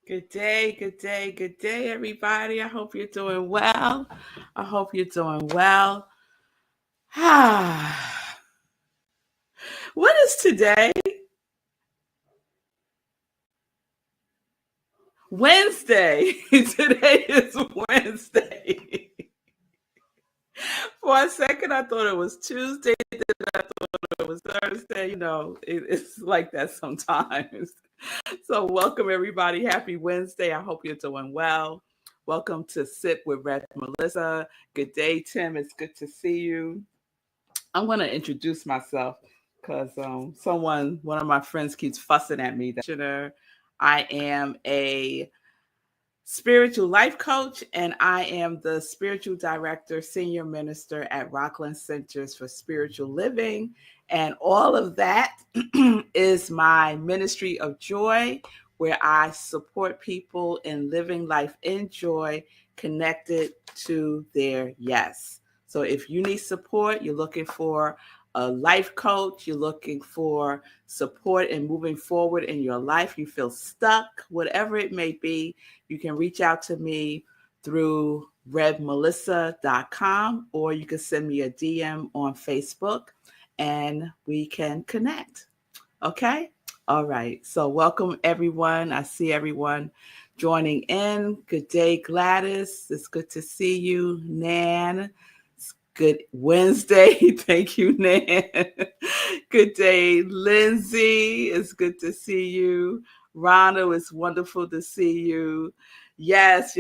Good day, good day, good day, everybody. I hope you're doing well. I hope you're doing well. What is today? Wednesday. Today is Wednesday. For a second, I thought it was Tuesday. Then I thought it was Thursday. It's like that sometimes. So, welcome, everybody. Happy Wednesday. I hope you're doing well. Welcome to Sip with Rev Melissa. Good day, Tim. It's good to see you. I'm going to introduce myself because one of my friends keeps fussing at me. I am a spiritual life coach, and I am the spiritual director, senior minister at Rockland Centers for Spiritual Living. And all of that is my ministry of joy, where I support people in living life in joy, connected to their yes. So if you need support, you're looking for a life coach, you're looking for support in moving forward in your life, you feel stuck, whatever it may be, you can reach out to me through revmelissa.com, or you can send me a DM on Facebook and we can connect. Okay? All right. So welcome, everyone. I see everyone joining in. Good day, Gladys. It's good to see you. Nan. It's good Wednesday. Thank you, Nan. Good day, Lindsay. It's good to see you. Rhonda, it's wonderful to see you. Yes.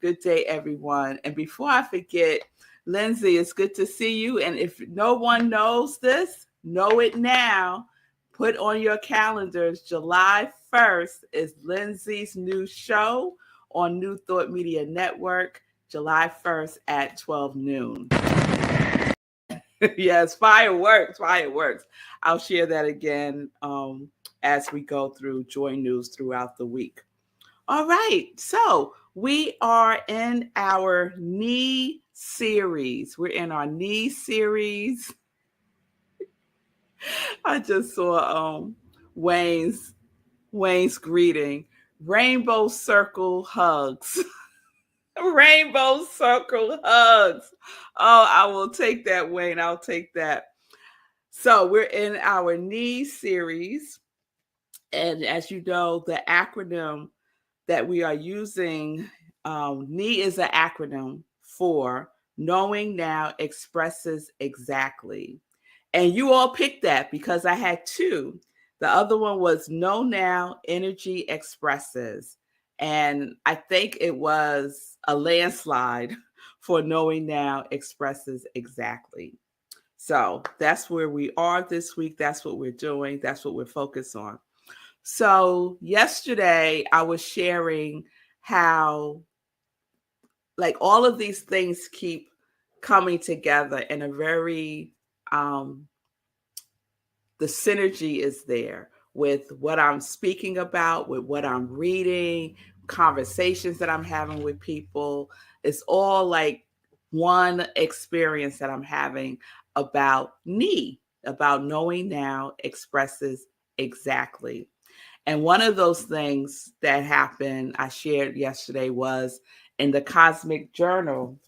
Good day, everyone. And before I forget, Lindsay, it's good to see you. And if no one knows this, know it now. Put on your calendars, July 1st is Lindsay's new show on New Thought Media Network, July 1st at 12 noon. Yes, fireworks. I'll share that again as we go through Joy News throughout the week. All right, so we are in our knee series. We're in our knee series. I just saw Wayne's greeting. Rainbow circle hugs. Rainbow circle hugs. Oh, I will take that, Wayne. I'll take that. So we're in our knee series. And as you know, the acronym that we are using, NEE is an acronym for Knowing Now Expresses Exactly. And you all picked that because I had two. The other one was Know Now Energy Expresses. And I think it was a landslide for Knowing Now Expresses Exactly. So that's where we are this week. That's what we're doing. That's what we're focused on. So yesterday I was sharing how like all of these things keep coming together in a very the synergy is there with what I'm speaking about, with what I'm reading, conversations that I'm having with people. It's all like one experience that I'm having about me, about knowing now expresses exactly. And one of those things that happened, I shared yesterday, was in the Cosmic Journal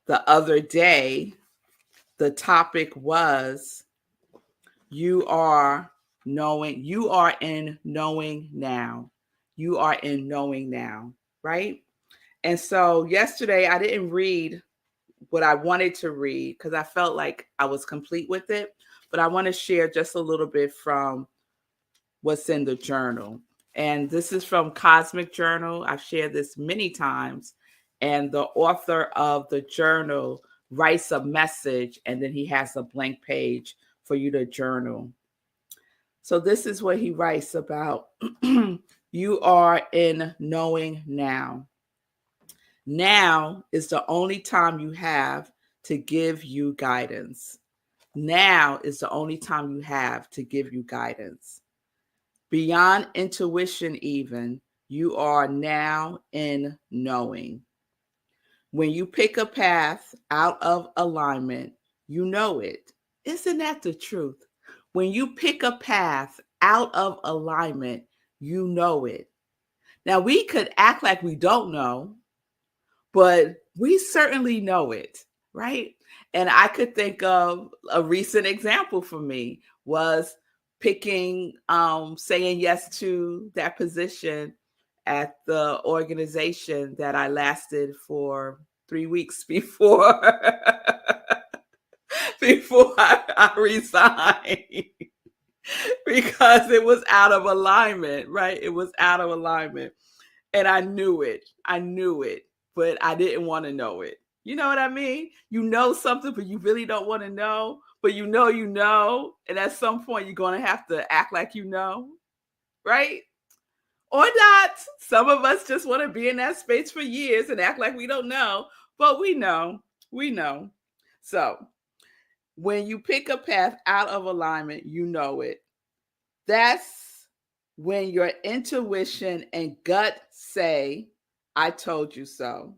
the other day. The topic was you are in knowing now. You are in knowing now, right? And so yesterday I didn't read what I wanted to read because I felt like I was complete with it. But I want to share just a little bit from what's in the journal. And this is from Cosmic Journal. I've shared this many times. And the author of the journal writes a message, and then he has a blank page for you to journal. So this is what he writes about. You are in knowing now. Now is the only time you have to give you guidance. Now is the only time you have to give you guidance. Beyond intuition even, you are now in knowing. When you pick a path out of alignment, you know it. Isn't that the truth? When you pick a path out of alignment, you know it. Now, we could act like we don't know, but we certainly know it, right? And I could think of a recent example for me was picking, saying yes to that position at the organization that I lasted for 3 weeks before before I resigned because it was out of alignment, right? It was out of alignment. And I knew it. I knew it, but I didn't want to know it. You know what I mean? You know something, but you really don't want to know, but you know. And at some point, you're going to have to act like you know, right? Or not. Some of us just want to be in that space for years and act like we don't know, but we know. We know. So when you pick a path out of alignment, you know it. That's when your intuition and gut say, I told you so,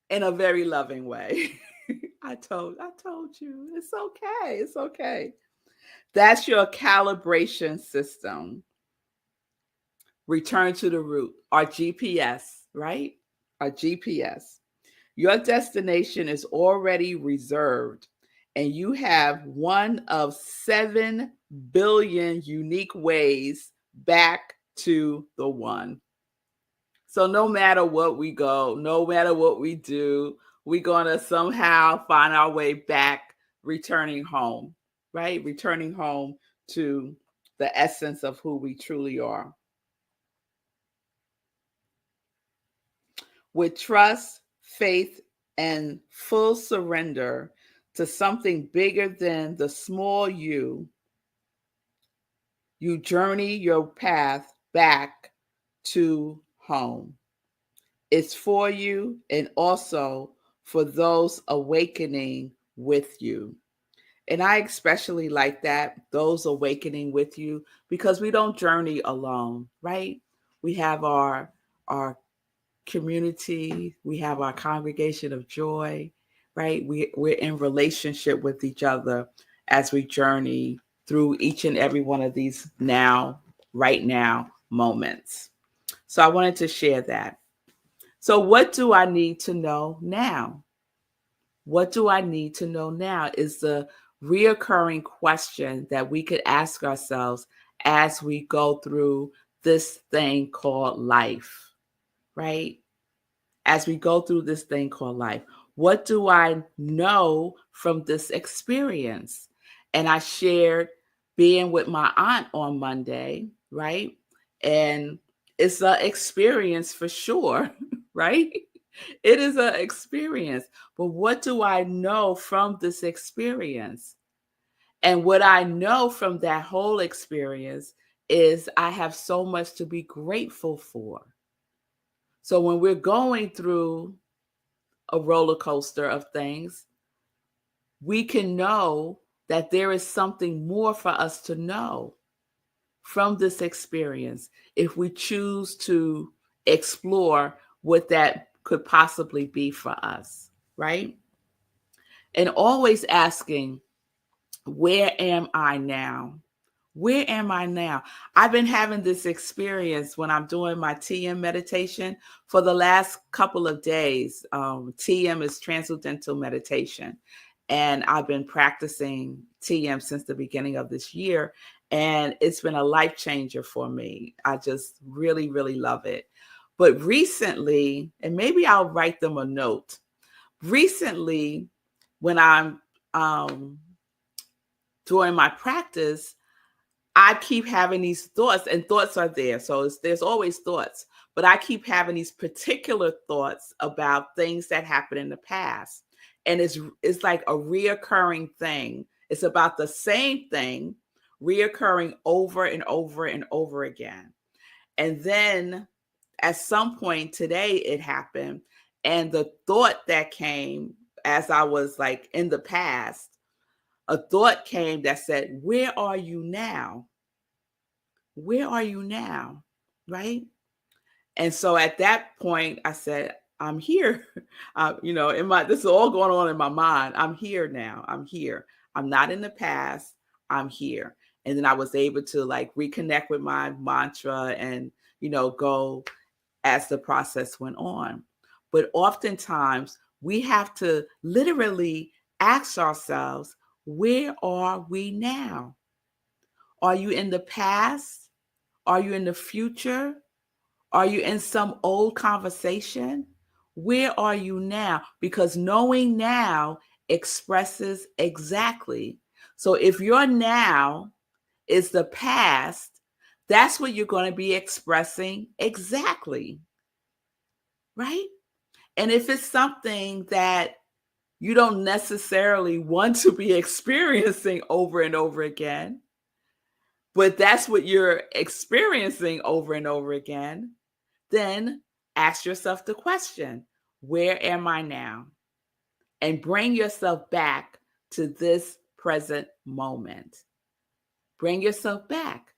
in a very loving way. I told you. It's okay. It's okay. That's your calibration system. Return to the root, our GPS, right? Our GPS. Your destination is already reserved, and you have one of 7 billion unique ways back to the one. So no matter what we go, no matter what we do, we're going to somehow find our way back, returning home, right? Returning home to the essence of who we truly are. With trust, faith, and full surrender to something bigger than the small you, you journey your path back to home. It's for you and also for those awakening with you. And I especially like that, those awakening with you, because we don't journey alone, right? We have our community, we have our congregation of joy, right? We're in relationship with each other as we journey through each and every one of these right now moments. So I wanted to share that. So what do I need to know now? What do I need to know now is the reoccurring question that we could ask ourselves as we go through this thing called life, right? As we go through this thing called life, what do I know from this experience? And I shared being with my aunt on Monday, right? And it's an experience for sure, right? It is an experience. But what do I know from this experience? And what I know from that whole experience is I have so much to be grateful for. So when we're going through a roller coaster of things, we can know that there is something more for us to know from this experience if we choose to explore what that could possibly be for us, right? And always asking, where am I now? Where am I now? I've been having this experience when I'm doing my TM meditation for the last couple of days. TM is transcendental meditation. And I've been practicing TM since the beginning of this year. And it's been a life changer for me. I just really, really love it. But recently, and maybe I'll write them a note. Recently, when I'm doing my practice, I keep having these thoughts, and thoughts are there. So there's always thoughts, but I keep having these particular thoughts about things that happened in the past. And it's like a reoccurring thing. It's about the same thing reoccurring over and over and over again. And then at some point today, it happened. And the thought that came as I was like in the past, a thought came that said, where are you now? Where are you now? Right? And so at that point, I said, I'm here. This is all going on in my mind. I'm here now. I'm here. I'm not in the past. I'm here. And then I was able to like reconnect with my mantra and, go as the process went on. But oftentimes we have to literally ask ourselves, where are we now? Are you in the past? Are you in the future? Are you in some old conversation? Where are you now? Because knowing now expresses exactly. So if your now is the past, that's what you're going to be expressing exactly, right? And if it's something that you don't necessarily want to be experiencing over and over again, but that's what you're experiencing over and over again, then ask yourself the question, where am I now? And bring yourself back to this present moment. Bring yourself back,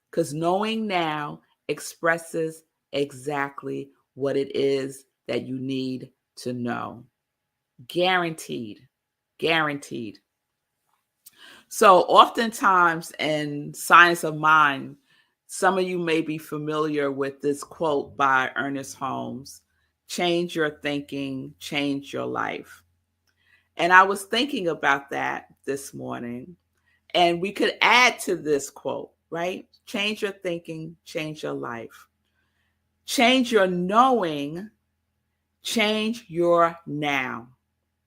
because knowing now expresses exactly what it is that you need to know. Guaranteed. Guaranteed. So oftentimes in Science of Mind, some of you may be familiar with this quote by Ernest Holmes: change your thinking, change your life. And I was thinking about that this morning, and we could add to this quote, right? Change your thinking, change your life. Change your knowing, change your now,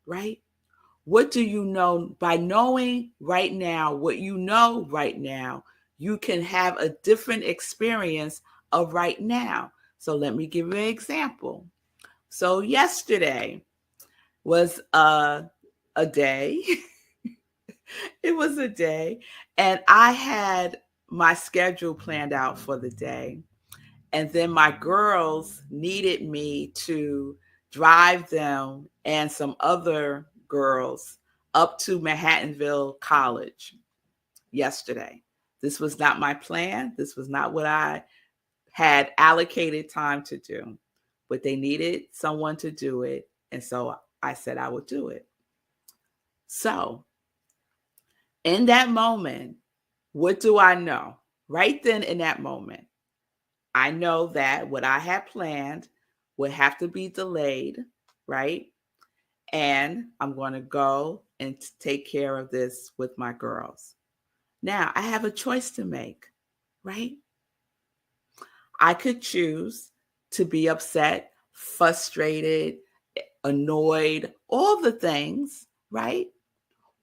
right? What do you know? By knowing right now what you know right now, you can have a different experience of right now. So let me give you an example. So yesterday was a day. It was a day, and I had my schedule planned out for the day. And then my girls needed me to drive them and some other girls up to Manhattanville College yesterday. This was not my plan. This was not what I had allocated time to do, but they needed someone to do it. And so I said I would do it. So in that moment, what do I know? Right then in that moment, I know that what I had planned would have to be delayed, right? And I'm going to go and take care of this with my girls. Now, I have a choice to make, right? I could choose to be upset, frustrated, annoyed, all the things, right?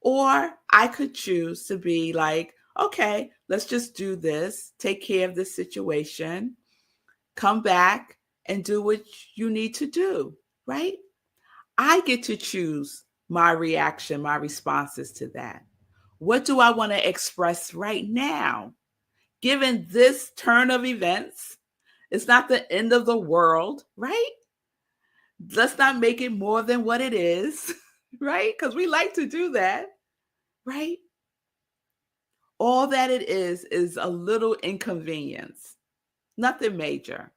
Or I could choose to be like, okay, let's just do this, take care of this situation, come back and do what you need to do, right? I get to choose my reaction, my responses to that. What do I want to express right now? Given this turn of events, it's not the end of the world, right? Let's not make it more than what it is, right? Because we like to do that, right? All that it is a little inconvenience, nothing major.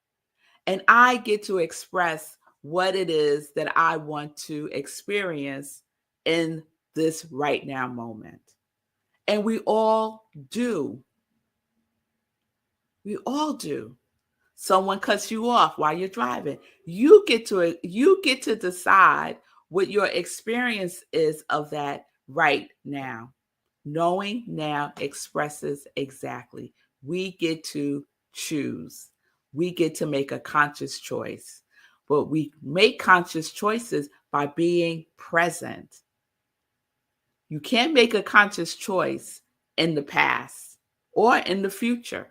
And I get to express what it is that I want to experience in this right now moment. And we all do. We all do. Someone cuts you off while you're driving. You get to decide what your experience is of that right now. Knowing now expresses exactly. We get to choose. We get to make a conscious choice. But we make conscious choices by being present. You can't make a conscious choice in the past or in the future.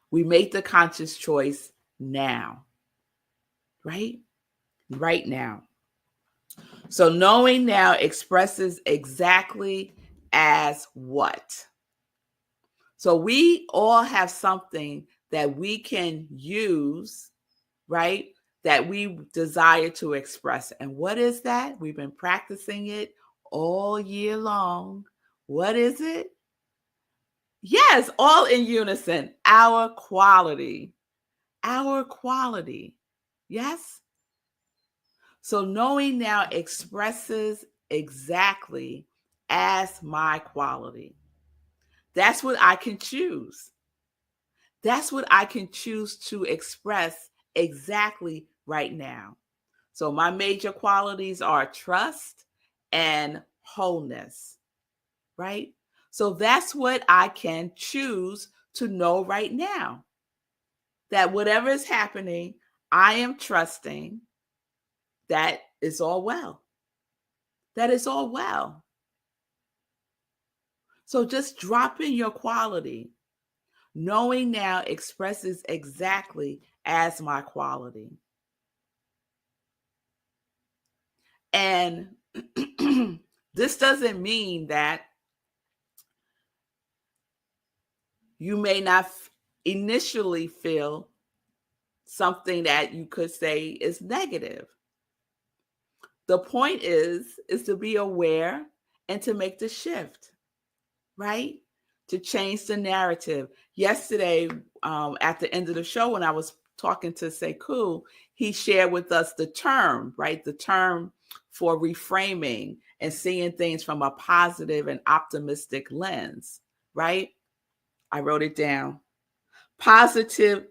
We make the conscious choice now, right? Right now. So knowing now expresses exactly as what? So we all have something that we can use, right? That we desire to express. And what is that? We've been practicing it all year long. What is it? Yes, all in unison. Our quality. Our quality. Yes? So knowing now expresses exactly as my quality. That's what I can choose. That's what I can choose to express exactly right now. So my major qualities are trust and wholeness, right? So that's what I can choose to know right now. That whatever is happening, I am trusting that it's all well. That it's all well. So just drop in your quality. Knowing now expresses exactly as my quality. And this doesn't mean that you may not initially feel something that you could say is negative. The point is to be aware and to make the shift, right? To change the narrative. Yesterday, at the end of the show, when I was talking to Sekou, he shared with us the term, right? The term for reframing and seeing things from a positive and optimistic lens, right? I wrote it down. Positive.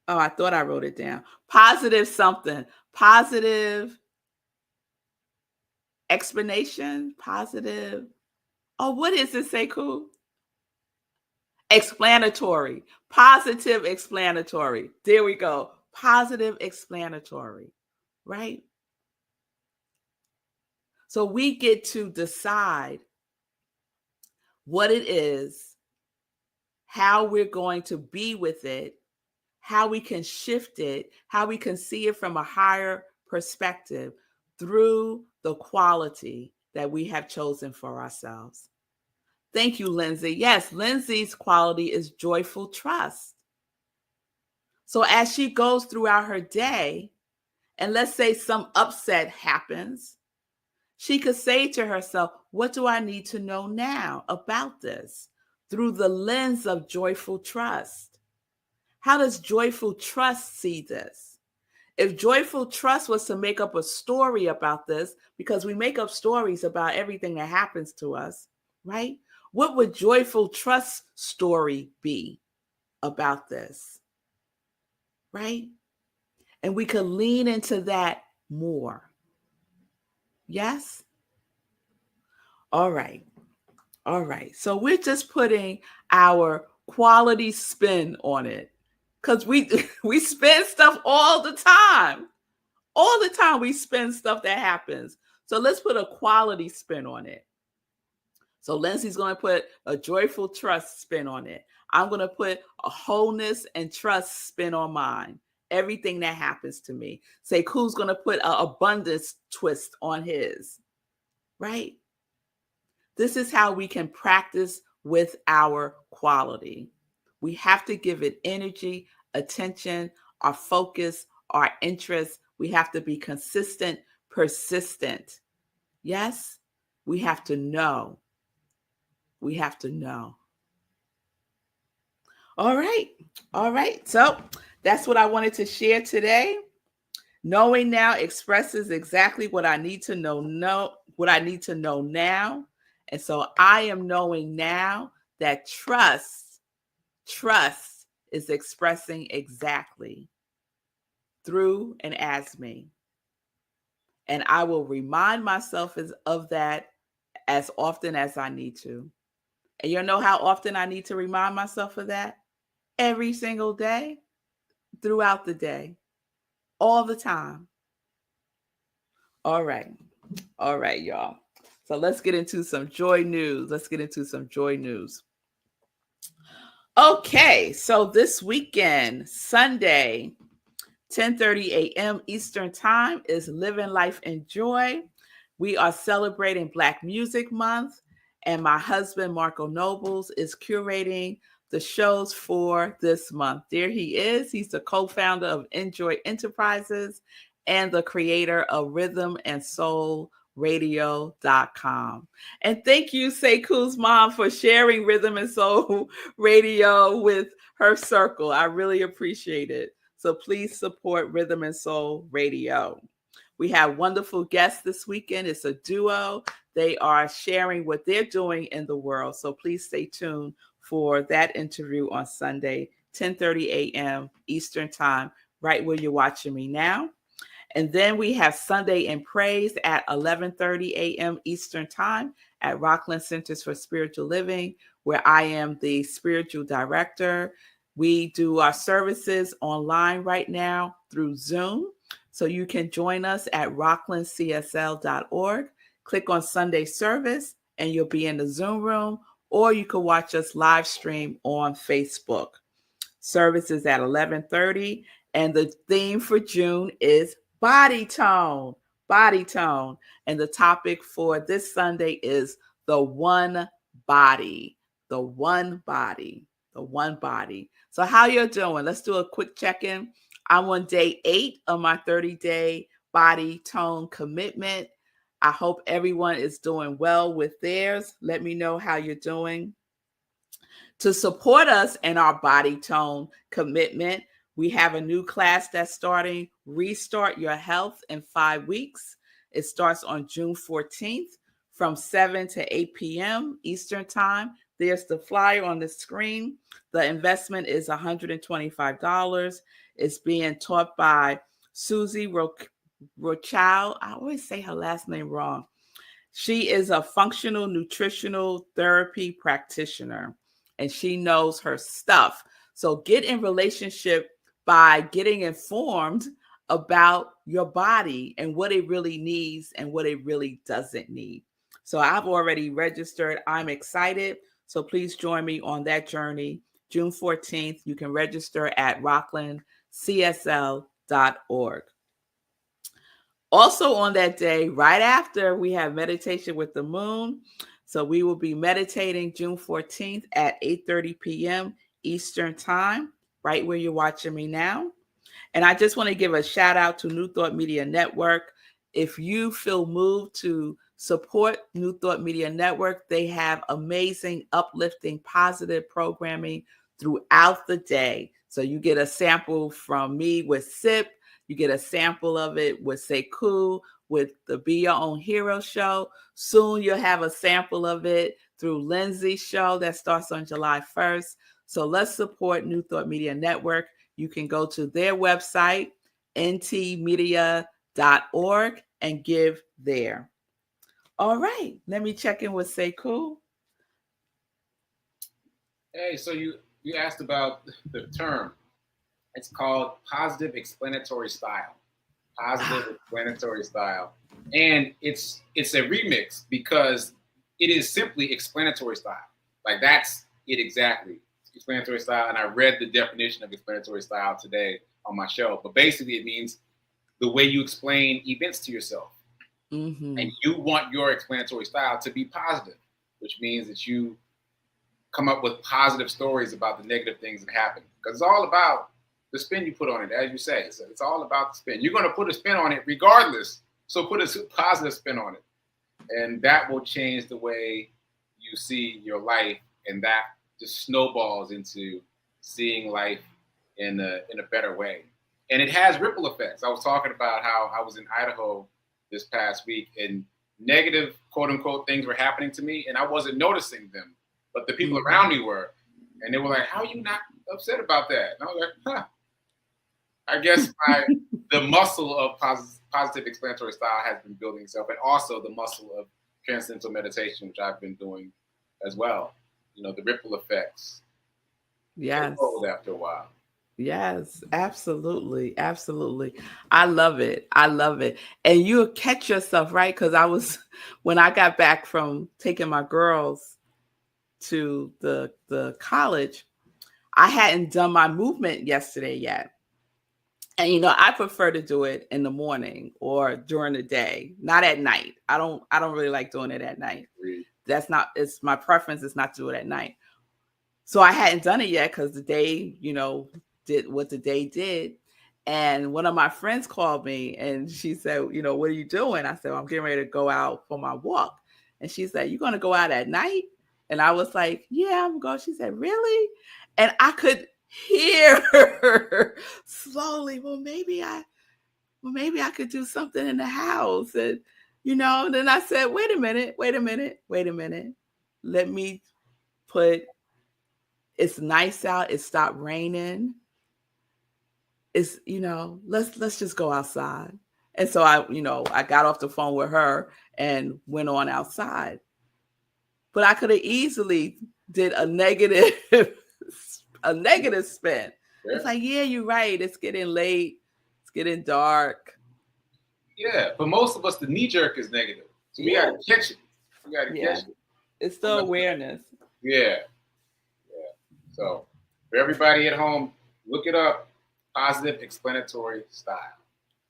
Oh, I thought I wrote it down. Positive something. Positive explanation. Positive. Oh, what is it, Sekou? Explanatory. Positive explanatory. There we go. Positive explanatory, right? So we get to decide what it is, how we're going to be with it, how we can shift it, how we can see it from a higher perspective through the quality that we have chosen for ourselves. Thank you, Lindsay. Yes, Lindsay's quality is joyful trust. So as she goes throughout her day, and let's say some upset happens, she could say to herself, what do I need to know now about this? Through the lens of joyful trust. How does joyful trust see this? If joyful trust was to make up a story about this, because we make up stories about everything that happens to us, right? What would joyful trust story be about this? Right? And we could lean into that more. Yes? All right. All right. So we're just putting our quality spin on it. Because we spin stuff all the time. All the time we spin stuff that happens. So let's put a quality spin on it. So Lindsay's going to put a joyful trust spin on it. I'm going to put a wholeness and trust spin on mine. Everything that happens to me. Sekou's going to put an abundance twist on his. Right? This is how we can practice with our quality. We have to give it energy, attention, our focus, our interest. We have to be consistent, persistent. Yes? We have to know. We have to know. All right. All right. So that's what I wanted to share today. Knowing now expresses exactly what I need to know what I need to know now. And so I am knowing now that trust is expressing exactly through and as me. And I will remind myself of that as often as I need to. And you know how often I need to remind myself of that? Every single day, throughout the day, all the time. All right. All right, y'all. So let's get into some joy news. Okay, so this weekend, Sunday, 10:30 a.m. Eastern Time is Living Life in Joy. We are celebrating Black Music Month, and my husband, Marco Nobles, is curating the shows for this month. There he is. He's the co-founder of Enjoy Enterprises and the creator of Rhythm and Soul Radio.com. And thank you, Sekou's mom, for sharing Rhythm and Soul Radio with her circle. I really appreciate it. So please support Rhythm and Soul Radio. We have wonderful guests this weekend. It's a duo. They are sharing what they're doing in the world. So please stay tuned for that interview on Sunday, 10:30 a.m. Eastern Time, right where you're watching me now. And then we have Sunday in Praise at 11:30 a.m. Eastern Time at Rockland Centers for Spiritual Living, where I am the spiritual director. We do our services online right now through Zoom. So you can join us at rocklandcsl.org. Click on Sunday service and you'll be in the Zoom room, or you can watch us live stream on Facebook. Service is at 11:30, and the theme for June is body tone. Body tone. And the topic for this Sunday is the one body. The one body. The one body. So how you're doing? Let's do a quick check-in. I'm on day 8 of my 30-day body tone commitment. I hope everyone is doing well with theirs. Let me know how you're doing. To support us in our body tone commitment, we have a new class that's starting, Restart Your Health in 5 weeks. It starts on June 14th from 7 to 8 p.m. Eastern Time. There's the flyer on the screen. The investment is $125. It's being taught by Susie Rochow. I always say her last name wrong. She is a functional nutritional therapy practitioner, and she knows her stuff. So get in relationship by getting informed about your body and what it really needs and what it really doesn't need. So I've already registered. I'm excited. So please join me on that journey. June 14th, you can register at rocklandcsl.org. Also on that day, right after, we have meditation with the moon. So we will be meditating June 14th at 8:30 p.m. Eastern Time, right where you're watching me now. And I just want to give a shout out to New Thought Media Network. If you feel moved to support New Thought Media Network, they have amazing, uplifting, positive programming throughout the day. So you get a sample from me with SIP. You get a sample of it with Sekou, with the Be Your Own Hero show. Soon you'll have a sample of it through Lindsay's show that starts on July 1st. So let's support New Thought Media Network. You can go to their website, ntmedia.org, and give there. All right, let me check in with Sekou. Hey, so you asked about the term. It's called positive explanatory style. Positive explanatory style. And it's a remix because it is simply explanatory style. Like that's it exactly. Explanatory style. And I read the definition of explanatory style today on my show. But basically it means the way you explain events to yourself. Mm-hmm. And you want your explanatory style to be positive, which means that you come up with positive stories about the negative things that happen. Because it's all about the spin you put on it, as you say. So it's all about the spin. You're going to put a spin on it regardless. So put a positive spin on it. And that will change the way you see your life. And that just snowballs into seeing life in a better way. And it has ripple effects. I was talking about how I was in Idaho this past week and negative, quote unquote, things were happening to me. And I wasn't noticing them. But the people around me were. And they were like, how are you not upset about that? And I was like, huh. I guess the muscle of positive explanatory style has been building itself, and also the muscle of transcendental meditation, which I've been doing as well. You know, the ripple effects. Yes. After a while. Yes, absolutely. Absolutely. I love it. I love it. And you'll catch yourself, right? Because when I got back from taking my girls to the college, I hadn't done my movement yesterday yet. And I prefer to do it in the morning or during the day, not at night. I don't really like doing it at night. It's my preference is not to do it at night. So I hadn't done it yet because the day, did what the day did. And one of my friends called me and she said, what are you doing? I said, well, I'm getting ready to go out for my walk. And she said, you going to go out at night? And I was like, yeah, I'm going. She said, really? And I could hear her slowly. Well, maybe I could do something in the house. And Then I said, wait a minute. Let me put, it's nice out. It stopped raining. It's, let's just go outside. And so I got off the phone with her and went on outside. But I could have easily did a negative spin. Yeah. It's like, yeah, you're right. It's getting late. It's getting dark. Yeah, but most of us, the knee jerk is negative. So we got to catch it. We got to catch it. It's the awareness. Yeah. So for everybody at home, look it up. Positive explanatory style.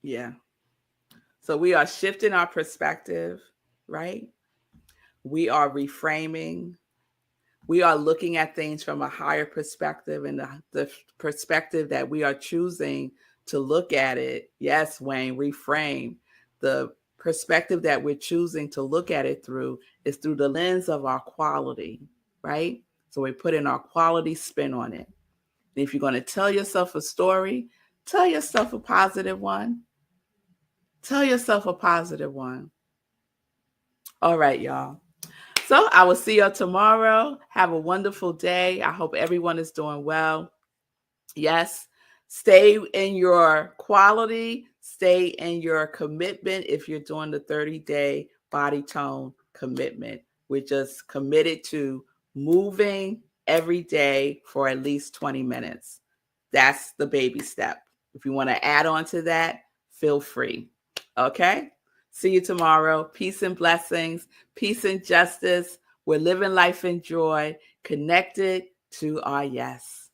Yeah. So we are shifting our perspective, right? We are reframing. We are looking at things from a higher perspective, and the perspective that we are choosing to look at it. Yes, Wayne, reframe. The perspective that we're choosing to look at it through is through the lens of our quality, right? So we put in our quality spin on it. And if you're going to tell yourself a story, tell yourself a positive one. Tell yourself a positive one. All right, y'all. So I will see y'all tomorrow. Have a wonderful day. I hope everyone is doing well. Yes, stay in your quality, stay in your commitment. If you're doing the 30-day body tone commitment, we're just committed to moving every day for at least 20 minutes. That's the baby step. If you want to add on to that, feel free. Okay? See you tomorrow. Peace and blessings. Peace and justice. We're living life in joy, connected to our yes.